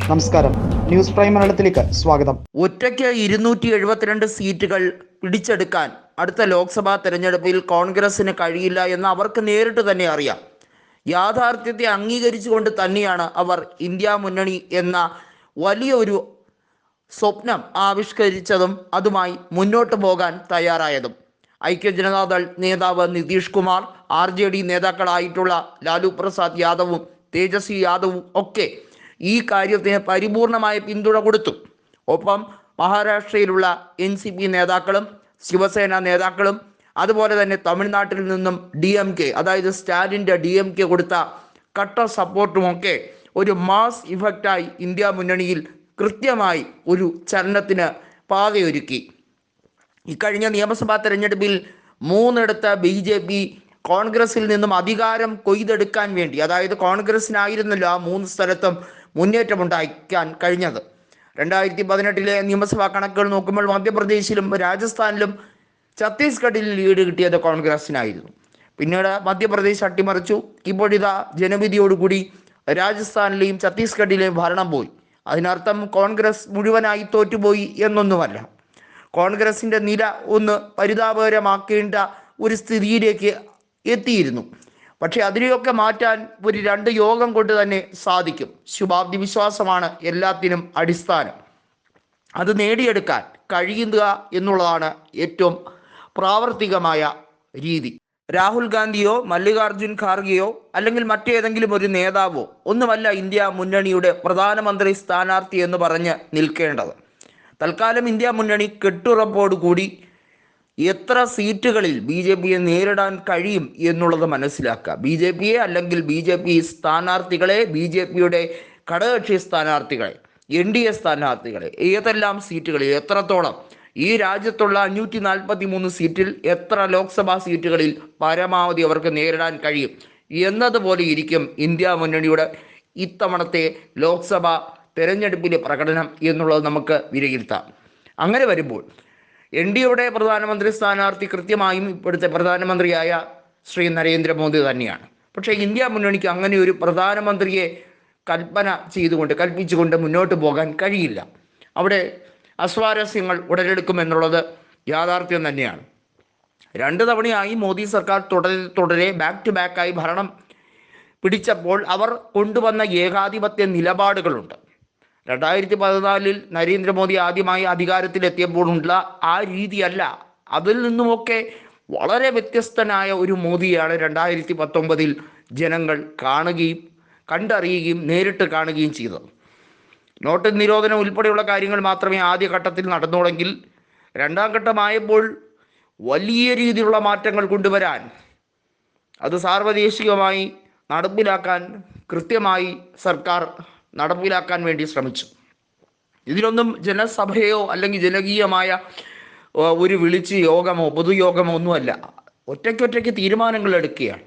നമസ്കാരം, news prime മലയാളത്തിലേക്ക് സ്വാഗതം. ഒറ്റയ്ക്ക് 272 സീറ്റുകൾ പിടിച്ചെടുക്കാൻ അടുത്ത ലോക്സഭാ തെരഞ്ഞെടുപ്പിൽ കോൺഗ്രസിന് കഴിയില്ല എന്ന് അവർക്ക് നേരിട്ട് തന്നെ അറിയാം. യാഥാർത്ഥ്യത്തെ അംഗീകരിച്ചുകൊണ്ട് തന്നെയാണ് അവർ ഇന്ത്യ മുന്നണി എന്ന വലിയൊരു സ്വപ്നം ആവിഷ്കരിച്ചതും അതുമായി മുന്നോട്ട് പോകാൻ തയ്യാറായതും. ഐക്യ ജനതാദൾ നേതാവ് നിതീഷ് കുമാർ, RJD നേതാക്കളായിട്ടുള്ള ലാലു പ്രസാദ് യാദവും തേജസ്വി യാദവും ഒക്കെ ഈ കാര്യത്തിന് പരിപൂർണമായ പിന്തുണ കൊടുത്തു. ഒപ്പം മഹാരാഷ്ട്രയിലുള്ള NCP നേതാക്കളും ശിവസേന നേതാക്കളും അതുപോലെ തന്നെ തമിഴ്നാട്ടിൽ നിന്നും DMK, അതായത് സ്റ്റാലിൻ്റെ DMK കൊടുത്ത കട്ട സപ്പോർട്ടുമൊക്കെ ഒരു മാസ് ഇഫക്റ്റായി ഇന്ത്യ മുന്നണിയിൽ കൃത്യമായി ഒരു ചലനത്തിന് പാതയൊരുക്കി. ഇക്കഴിഞ്ഞ നിയമസഭാ തെരഞ്ഞെടുപ്പിൽ 3 BJP കോൺഗ്രസിൽ നിന്നും അധികാരം കൊയ്തെടുക്കാൻ വേണ്ടി, അതായത് കോൺഗ്രസിനായിരുന്നല്ലോ ആ 3 സ്ഥലത്തും മുന്നേറ്റമുണ്ടാക്കാൻ കഴിഞ്ഞത്. 2018 നിയമസഭാ കണക്കുകൾ നോക്കുമ്പോൾ മധ്യപ്രദേശിലും രാജസ്ഥാനിലും ഛത്തീസ്ഗഡിലും ലീഡ് കിട്ടിയത് കോൺഗ്രസിനായിരുന്നു. പിന്നീട് മധ്യപ്രദേശ് അട്ടിമറിച്ചു. ഇപ്പോഴിതാ ജനവിധിയോടുകൂടി രാജസ്ഥാനിലെയും ഛത്തീസ്ഗഡിലെയും ഭരണം പോയി. അതിനർത്ഥം കോൺഗ്രസ് മുഴുവനായി തോറ്റുപോയി എന്നൊന്നുമല്ല. കോൺഗ്രസിൻ്റെ നില ഒന്ന് പരിതാപകരമാക്കേണ്ട ഒരു സ്ഥിതിയിലേക്ക് എത്തിയിരുന്നു. പക്ഷെ അതിനെയൊക്കെ മാറ്റാൻ ഒരു 2 യോഗം കൊണ്ട് തന്നെ സാധിക്കും. ശുഭാപ്തി വിശ്വാസമാണ് എല്ലാത്തിനും അടിസ്ഥാനം. അത് നേടിയെടുക്കാൻ കഴിയുക എന്നുള്ളതാണ് ഏറ്റവും പ്രാവർത്തികമായ രീതി. രാഹുൽ ഗാന്ധിയോ മല്ലികാർജുൻ ഖാർഗെയോ അല്ലെങ്കിൽ മറ്റേതെങ്കിലും ഒരു നേതാവോ ഒന്നുമല്ല ഇന്ത്യ മുന്നണിയുടെ പ്രധാനമന്ത്രി സ്ഥാനാർത്ഥി എന്ന് പറഞ്ഞ് നിൽക്കേണ്ടത്. തൽക്കാലം ഇന്ത്യ മുന്നണി കെട്ടുറപ്പോടുകൂടി എത്ര സീറ്റുകളിൽ BJPയെ നേരിടാൻ കഴിയും എന്നുള്ളത് മനസ്സിലാക്കുക. BJPയെ അല്ലെങ്കിൽ BJP സ്ഥാനാർത്ഥികളെ, BJPയുടെ ഘടകകക്ഷി സ്ഥാനാർത്ഥികളെ, NDA സ്ഥാനാർത്ഥികളെ ഏതെല്ലാം സീറ്റുകളിൽ, എത്രത്തോളം, ഈ രാജ്യത്തുള്ള 543 സീറ്റിൽ എത്ര ലോക്സഭാ സീറ്റുകളിൽ പരമാവധി അവർക്ക് നേരിടാൻ കഴിയും എന്നതുപോലെ ഇരിക്കും ഇന്ത്യ മുന്നണിയുടെ ഇത്തവണത്തെ ലോക്സഭാ തെരഞ്ഞെടുപ്പിലെ പ്രകടനം എന്നുള്ളത് നമുക്ക് വിലയിരുത്താം. അങ്ങനെ വരുമ്പോൾ NDAയുടെ പ്രധാനമന്ത്രി സ്ഥാനാർത്ഥി കൃത്യമായും ഇപ്പോഴത്തെ പ്രധാനമന്ത്രിയായ ശ്രീ നരേന്ദ്രമോദി തന്നെയാണ്. പക്ഷേ ഇന്ത്യ മുന്നണിക്ക് അങ്ങനെ ഒരു പ്രധാനമന്ത്രിയെ കൽപ്പിച്ചുകൊണ്ട് മുന്നോട്ട് പോകാൻ കഴിയില്ല. അവിടെ അസ്വാരസ്യങ്ങൾ ഉടലെടുക്കുമെന്നുള്ളത് യാഥാർത്ഥ്യം തന്നെയാണ്. 2 തവണയായി മോദി സർക്കാർ തുടരെ ബാക്ക് ടു ബാക്കായി ഭരണം പിടിച്ചപ്പോൾ അവർ കൊണ്ടുവന്ന ഏകാധിപത്യ നിലപാടുകളുണ്ട്. 2014 നരേന്ദ്രമോദി ആദ്യമായി അധികാരത്തിലെത്തിയപ്പോഴുള്ള ആ രീതിയല്ല. അതിൽ നിന്നുമൊക്കെ വളരെ വ്യത്യസ്തനായ ഒരു മോദിയാണ് 2019 ജനങ്ങൾ കാണുകയും കണ്ടറിയുകയും നേരിട്ട് കാണുകയും ചെയ്തത്. നോട്ട് നിരോധനം ഉൾപ്പെടെയുള്ള കാര്യങ്ങൾ മാത്രമേ ആദ്യഘട്ടത്തിൽ നടന്നുള്ളെങ്കിൽ 2ാം ഘട്ടമായപ്പോൾ വലിയ രീതിയിലുള്ള മാറ്റങ്ങൾ കൊണ്ടുവരാൻ, അത് സാർവദേശികമായി നടപ്പിലാക്കാൻ കൃത്യമായി സർക്കാർ നടപ്പിലാക്കാൻ വേണ്ടി ശ്രമിച്ചു. ഇതിലൊന്നും ജനസഭയോ അല്ലെങ്കിൽ ജനകീയമായ ഒരു വിളിച്ച് യോഗമോ പൊതുയോഗമോ ഒന്നുമല്ല. ഒറ്റയ്ക്കൊറ്റയ്ക്ക് തീരുമാനങ്ങൾ എടുക്കുകയാണ്.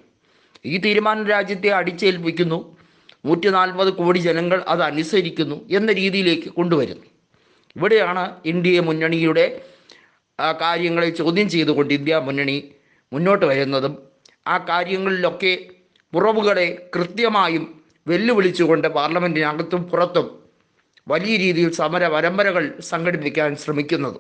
ഈ തീരുമാനം രാജ്യത്തെ അടിച്ചേൽപ്പിക്കുന്നു. 140 കോടി ജനങ്ങൾ അത് അനുസരിക്കുന്നു എന്ന രീതിയിലേക്ക് കൊണ്ടുവരുന്നു. ഇവിടെയാണ് NDA മുന്നണിയുടെ കാര്യങ്ങളെ ചോദ്യം ചെയ്തുകൊണ്ട് ഇന്ത്യ മുന്നണി മുന്നോട്ട് വരുന്നതും ആ കാര്യങ്ങളിലൊക്കെ പുറവുകളെ കൃത്യമായും വെല്ലുവിളിച്ചുകൊണ്ട് പാർലമെൻറ്റിനകത്തും പുറത്തും വലിയ രീതിയിൽ സമര പരമ്പരകൾ സംഘടിപ്പിക്കാൻ ശ്രമിക്കുന്നത്.